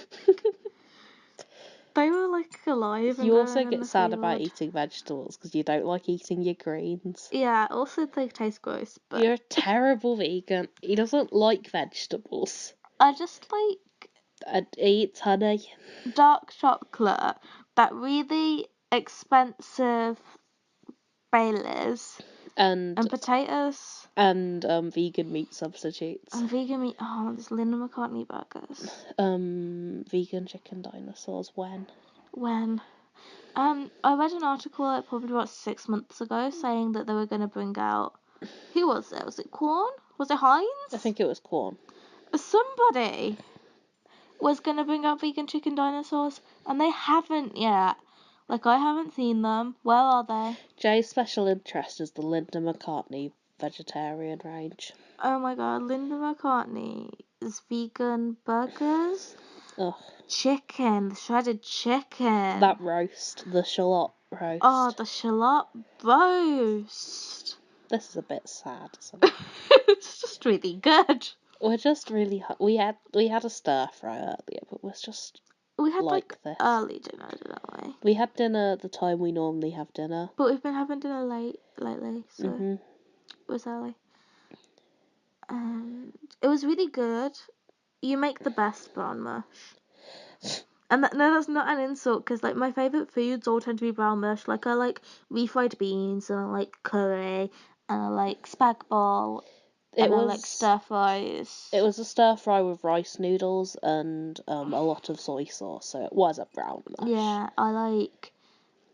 they were like alive. You also and get sad about eating vegetables because you don't like eating your greens. Yeah, also they taste gross. But You're a terrible vegan. He doesn't like vegetables. I just like He eats honey. dark chocolate, that really expensive Baileys, And potatoes. And vegan meat substitutes. And vegan meat. Oh, there's Linda McCartney burgers. Vegan chicken dinosaurs. When? I read an article like probably about 6 months ago saying that they were going to bring out. Who was it? Was it Quorn? Was it Heinz? I think it was corn. Somebody was going to bring out vegan chicken dinosaurs, and they haven't yet. Like, I haven't seen them. Where are they? Jay's special interest is the Linda McCartney vegetarian range. Oh my god, Linda McCartney's vegan burgers. Ugh. Chicken, the shredded chicken. That roast, the shallot roast. Oh, the shallot roast. This is a bit sad, isn't it? It's just really good. We're just really we had a stir fry earlier, but we're just We had like this. early dinner, didn't we? We had dinner at the time we normally have dinner. But we've been having dinner late lately, so it was early. And it was really good. You make the best brown mush. And no, that's not an insult, because like my favourite foods all tend to be brown mush. Like I like refried beans, and I like curry, and I like spag bol, and I like stir fries. It was a stir fry with rice noodles and a lot of soy sauce, so it was a brown mush. Yeah,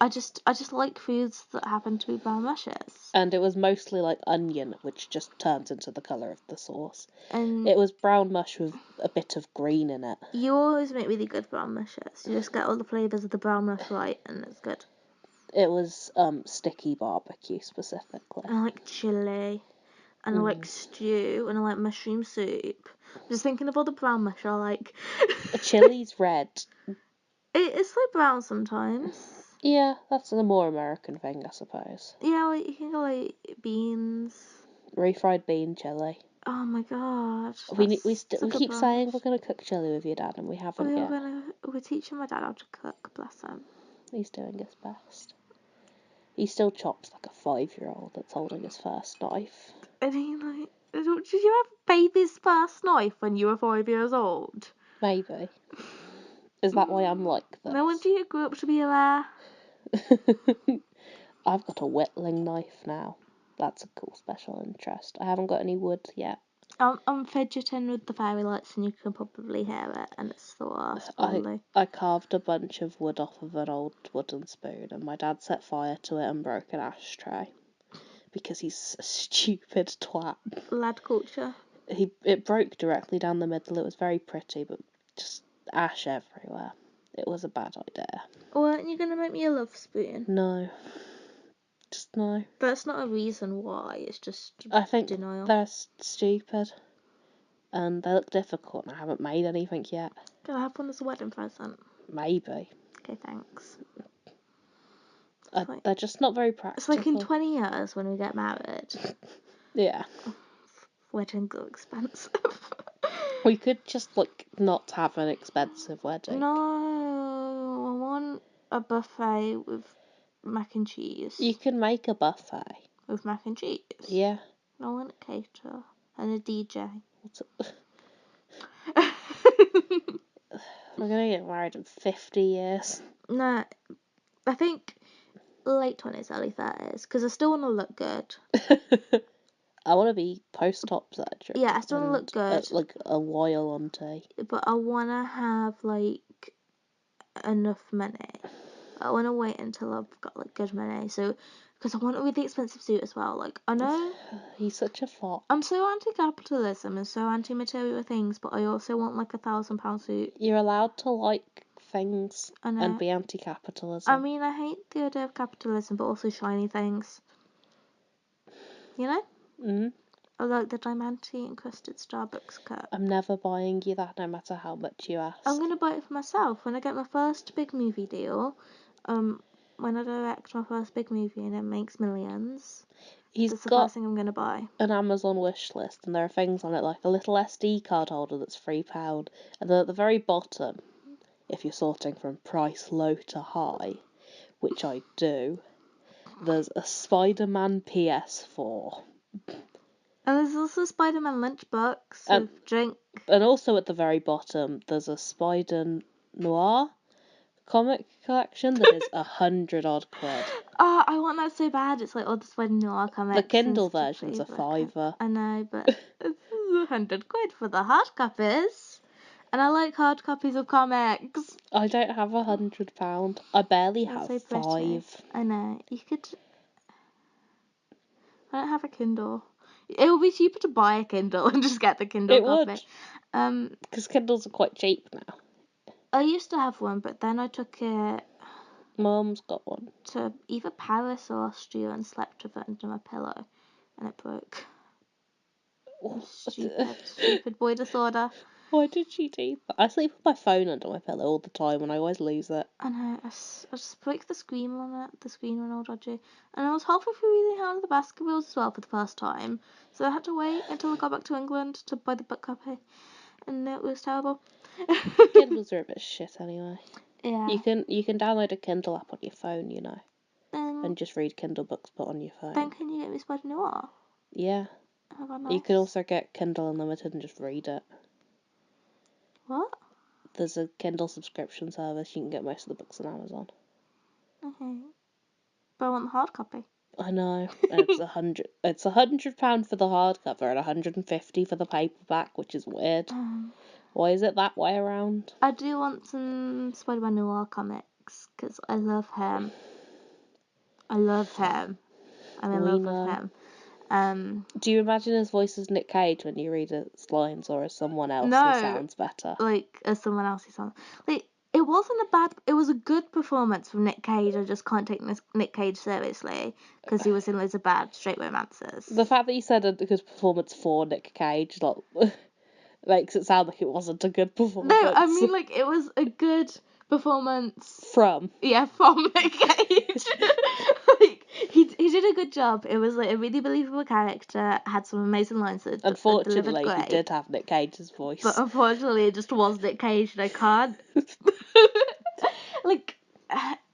I just like foods that happen to be brown mushes. And it was mostly like onion, which just turns into the colour of the sauce. And it was brown mush with a bit of green in it. You always make really good brown mushes. You just get all the flavours of the brown mush right, and it's good. It was sticky barbecue specifically. And I like chilli, and I like stew, and I like mushroom soup. I'm just thinking of all the brown mush I like. A chili's red. It's like brown sometimes. Yeah, that's a more American thing, I suppose. Yeah, like you can go like beans. Refried bean chili. Oh my god, We that's a good keep saying we're brunch. gonna cook chili with your dad, and we haven't yet. We're teaching my dad how to cook. Bless him. He's doing his best. He still chops like a 5-year-old that's holding his first knife. And he like, did you have baby's first knife when you were 5 years old? Maybe. Is that why I'm like this? No wonder you grew up to be aware. I've got a whittling knife now. That's a cool special interest. I haven't got any wood yet. I'm fidgeting with the fairy lights and you can probably hear it, and it's the worst, probably. I carved a bunch of wood off of an old wooden spoon, and my dad set fire to it and broke an ashtray. Because he's a stupid twat. Lad culture. It broke directly down the middle. It was very pretty, but just ash everywhere. It was a bad idea. Weren't you gonna make me a love spoon? No. Just no. That's not a reason why, it's just I think denial. they're stupid. And they look difficult, and I haven't made anything yet. Can I have one as a wedding present? Maybe. Okay, thanks. They're just not very practical. It's like in 20 years when we get married. Yeah. Weddings are expensive. We could just, like, not have an expensive wedding. No, I want a buffet with mac and cheese. You can make a buffet. With mac and cheese? Yeah. I want a caterer and a DJ. We're gonna get married in 50 years. No, I think late 20s, early 30s, because I still want to look good. I want to be post-op surgery. Yeah, I still want to look good. Like a while on tea. But I want to have, like, enough money. I want to wait until I've got, like, good money. So, because I want a really expensive suit as well. Like, I know He's such a fop. I'm so anti-capitalism and so anti-material things, but I also want, like, £1,000 suit. You're allowed to like things I know. and be anti-capitalism. I mean, I hate the idea of capitalism, but also shiny things. You know? Mm. I like the diamante encrusted Starbucks cup. I'm never buying you that, no matter how much you ask. I'm gonna buy it for myself when I get my first big movie deal. When I direct my first big movie and it makes millions. That's the first thing I'm gonna buy. An Amazon wish list, and there are things on it like a little SD card holder that's £3, and then at the very bottom, if you're sorting from price low to high, which I do, there's a Spider-Man PS4. And there's also Spider-Man lunchbox with drink. And also at the very bottom, there's a Spider Noir comic collection that is 100-odd quid. Oh, I want that so bad. It's like all the Spider Noir comics. The Kindle version's a £5. I know, but it's 100 quid for the hard copies. And I like hard copies of comics. I don't have £100. I barely have so pretty. £5. I know. You could. I don't have a Kindle. It would be cheaper to buy a Kindle and just get the Kindle copy. Would. Because Kindles are quite cheap now. I used to have one, but then I took it. Mum's got one. To either Paris or Austria and slept with it under my pillow, and it broke. Stupid boy disorder. Why did she do that? I sleep with my phone under my pillow all the time and I always lose it. I know, I just broke the screen on it. The screen went all dodgy. And I was halfway through reading How to the Baskervilles as well for the first time. So I had to wait until I got back to England to buy the book copy. And it was terrible. Kindles are a bit shit anyway. Yeah. You can download a Kindle app on your phone, you know. And just read Kindle books put on your phone. Then can you get me Spider Noir? Yeah. Oh, nice. You can also get Kindle Unlimited and just read it. What? There's a Kindle subscription service. You can get most of the books on Amazon. Okay. But I want the hard copy. I know. It's £100. It's £100 for the hardcover and £150 for the paperback, which is weird. Why is it that way around? I do want some Spider-Man Noir comics because I love him. I'm in love with him. Do you imagine his voice as Nick Cage when you read his lines, or as someone else who sounds better? Like as someone else who sounds like it was a good performance from Nick Cage. I just can't take Nick Cage seriously because he was in loads of bad straight romances. The fact that you said a good performance for Nick Cage, makes it sound like it wasn't a good performance. No, I mean like it was a good performance. From. Yeah, from Nick Cage. Like, he did a good job. It was like a really believable character, had some amazing lines that delivered Unfortunately, great. he did have Nick Cage's voice. But unfortunately, it just was Nick Cage, and I can't. Like,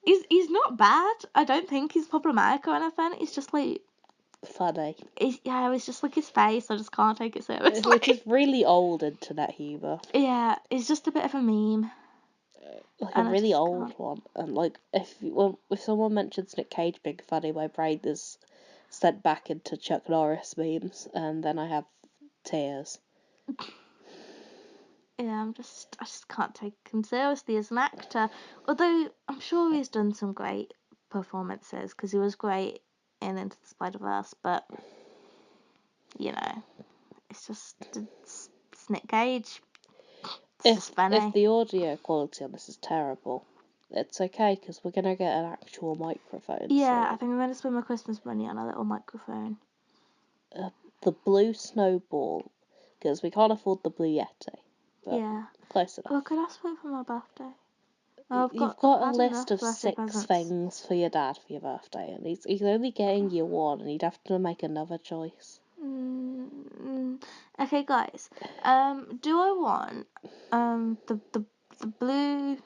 he's not bad. I don't think he's problematic or anything. He's just like funny. It's just like his face. I just can't take it seriously. Which is really old internet humour. Yeah, it's just a bit of a meme. Like And a really old one. And like, if someone mentions Nick Cage being funny, my brain is sent back into Chuck Norris memes, and then I have tears. Yeah, I just can't take him seriously as an actor. Although I'm sure he's done some great performances, because he was great in Into the Spider-Verse. But you know, it's Nick Cage. It's just funny. If the audio quality on this is terrible, it's okay, because we're gonna get an actual microphone. Yeah, soon. I think I'm going to spend my Christmas money on a little microphone. The blue snowball, because we can't afford the blue Yeti. But Yeah. close enough. Well, could I ask for it for my birthday? You've got I've a had list of birthday 6 presents. things for your dad for your birthday, and he's only getting you one, and he'd have to make another choice. Okay, guys. Do I want the blue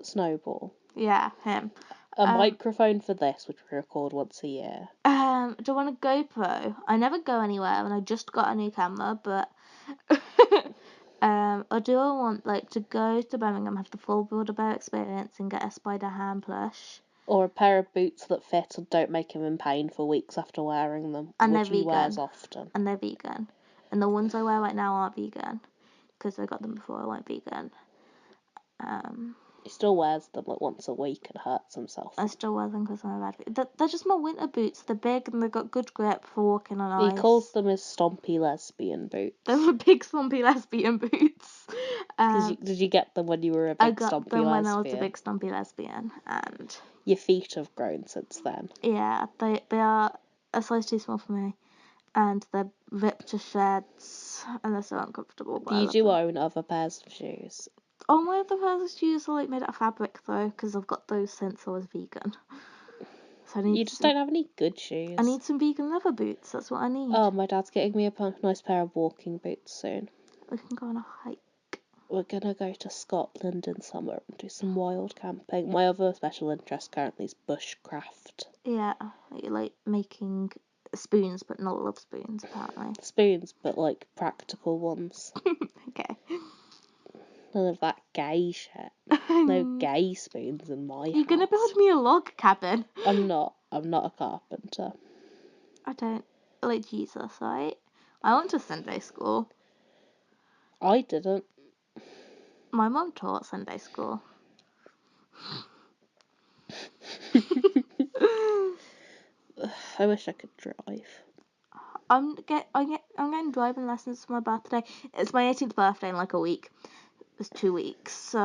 Snowball. Yeah, him. A microphone for this, which we record once a year. Do I want a GoPro? I never go anywhere, and I just got a new camera, but or do I want like to go to Birmingham, have the full Build-A-Bear experience, and get a Spider-Ham plush? Or a pair of boots that fit and don't make him in pain for weeks after wearing them, And which they're he vegan. wears often. And they're vegan. And the ones I wear right now aren't vegan, because I got them before I went vegan. He still wears them like once a week and hurts himself. I still wear them because I'm a bad feet. They're just my winter boots. They're big and they've got good grip for walking on ice. He calls them his stompy lesbian boots. They're my big stompy lesbian boots. Did you get them when you were a big stompy lesbian? I got them when I was a big stompy lesbian, and your feet have grown since then. Yeah, they are a size too small for me, and they're ripped to shreds, and they're so uncomfortable. But You do own other pairs of shoes. All my other pairs of shoes are like made out of fabric though, because I've got those since I was vegan. So you just don't have any good shoes. I need some vegan leather boots. That's what I need. Oh, my dad's getting me a nice pair of walking boots soon. We can go on a hike. We're gonna go to Scotland in summer and do some wild camping. My other special interest currently is bushcraft. Yeah, you like making spoons, but not love spoons, apparently. Spoons, but like practical ones. Okay. None of that gay shit. No gay spoons in my house. You're gonna build me a log cabin. I'm not a carpenter. I don't like Jesus, right? I went to Sunday school. I didn't. My mum taught Sunday school. I wish I could drive. I'm getting driving lessons for my birthday. It's my 18th birthday in like a week. It's 2 weeks, so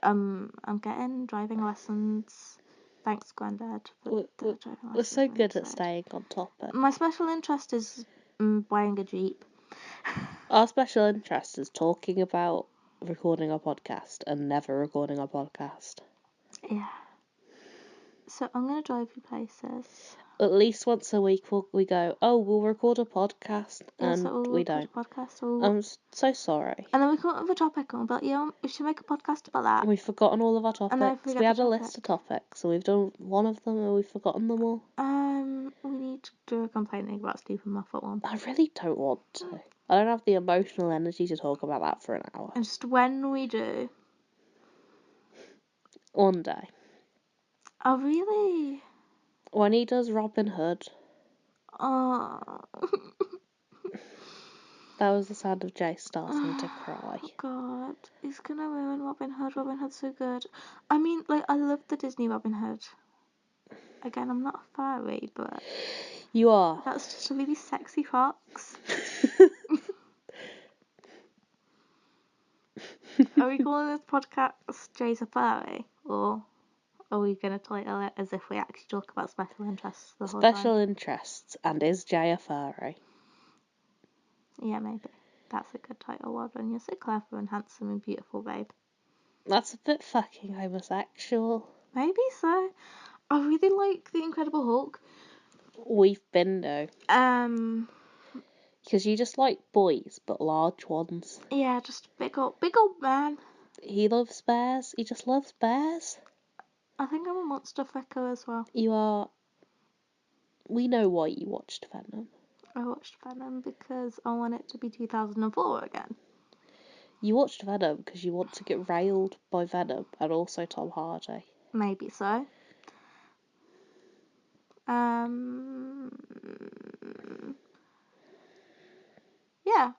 I'm getting driving lessons. Thanks, Grandad, for the driving lessons. We're so good at staying on topic. My special interest is buying a Jeep. Our special interest is talking about recording a podcast and never recording a podcast. Yeah. So I'm gonna drive you places. At least once a week we go, oh, we'll record a podcast, and we don't. I'm so sorry. And then we come up with a topic and we'll be like, yeah, we should make a podcast about that. And we've forgotten all of our topics. We had a list of topics, and we've done one of them, and we've forgotten them all. We need to do a complaining about Stephen Moffat one. I really don't want to. I don't have the emotional energy to talk about that for an hour. And just when we do. One day. Oh, really? When he does Robin Hood. Oh. That was the sound of Jay starting to cry. Oh, God. He's gonna ruin Robin Hood. Robin Hood's so good. I mean, like, I love the Disney Robin Hood. Again, I'm not a furry, but... You are. That's just a really sexy fox. Are we calling this podcast Jay's a Furry? Or are we going to title it as if we actually talk about special interests Special interests, and is Jay a furry? Yeah, maybe. That's a good title. Well done. You're so clever and handsome and beautiful, babe. That's a bit fucking homosexual. Maybe so. I really like The Incredible Hulk. We've been though. Because you just like boys, but large ones. Yeah, just big old man. He loves bears. He just loves bears. I think I'm a monster freako as well. You are. We know why you watched Venom. I watched Venom because I want it to be 2004 again. You watched Venom because you want to get railed by Venom and also Tom Hardy. Maybe so. Yeah.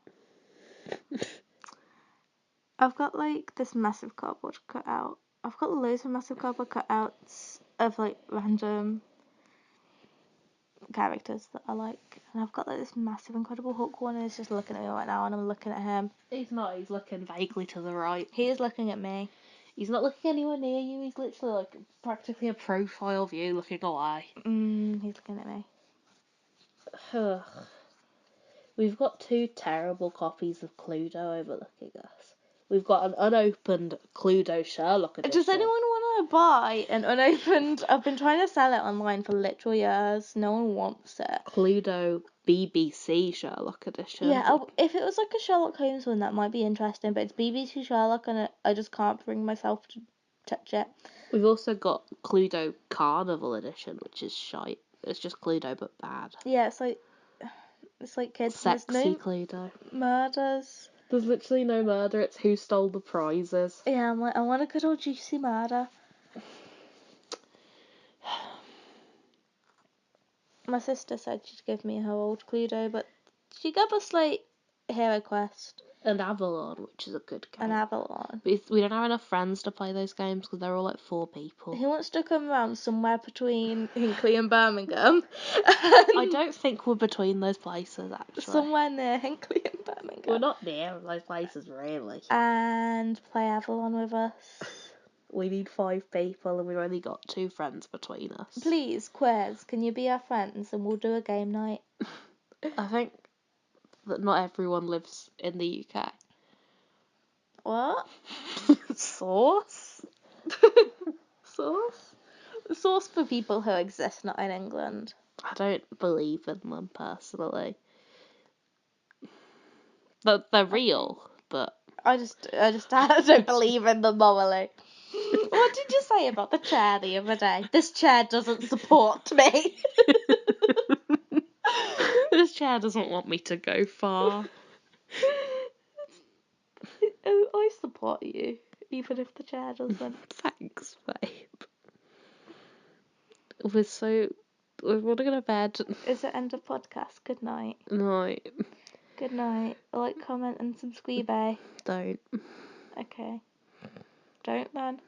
I've got like this massive cardboard cutout. I've got loads of massive cardboard cutouts of like random characters that I like. And I've got like this massive Incredible Hulk one, and he's just looking at me right now, and I'm looking at him. He's not. He's looking vaguely to the right. He is looking at me. He's not looking anywhere near you. He's literally like practically a profile view looking away. He's looking at me. We've got 2 terrible copies of Cluedo overlooking us. We've got an unopened Cluedo Sherlock edition. Does anyone want to buy an unopened? I've been trying to sell it online for literal years. No one wants it. Cluedo BBC Sherlock edition. Yeah, if it was like a Sherlock Holmes one, that might be interesting. But it's BBC Sherlock, and I just can't bring myself to touch it. We've also got Cluedo Carnival edition, which is shite. It's just Cluedo but bad. Yeah, it's like kids. Sexy There's no Cluedo. murders. There's literally no murder. It's who stole the prizes. Yeah, I'm like, I want a good old juicy murder. My sister said she'd give me her old Cluedo, but she gave us like Hero Quest And Avalon, which is a good game. and Avalon. But we don't have enough friends to play those games because they're all like 4 people. Who wants to come round somewhere between Hinckley and Birmingham? I don't think we're between those places, actually. Somewhere near Hinckley and Birmingham. We're not near those places, really. And play Avalon with us. We need 5 people and we've only got 2 friends between us. Please, Quiz, can you be our friends and we'll do a game night? I think that not everyone lives in the UK. What? Sauce? Sauce? Sauce for people who exist, not in England. I don't believe in them, personally. They're real, but... I don't believe in them morally. What did you say about the chair the other day? This chair doesn't support me. This chair doesn't want me to go far. I support you, even if the chair doesn't. Thanks, babe. We're want to go to bed. Is it end of podcast? Good night. Night. Good night. Like, comment, and subscribe. Eh? Don't. Okay. Don't then.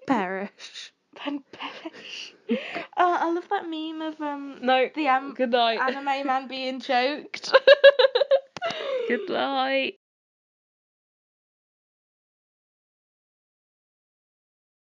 Perish. Then perish. Oh, I love that meme of No. the Good night. anime man being choked. Good night.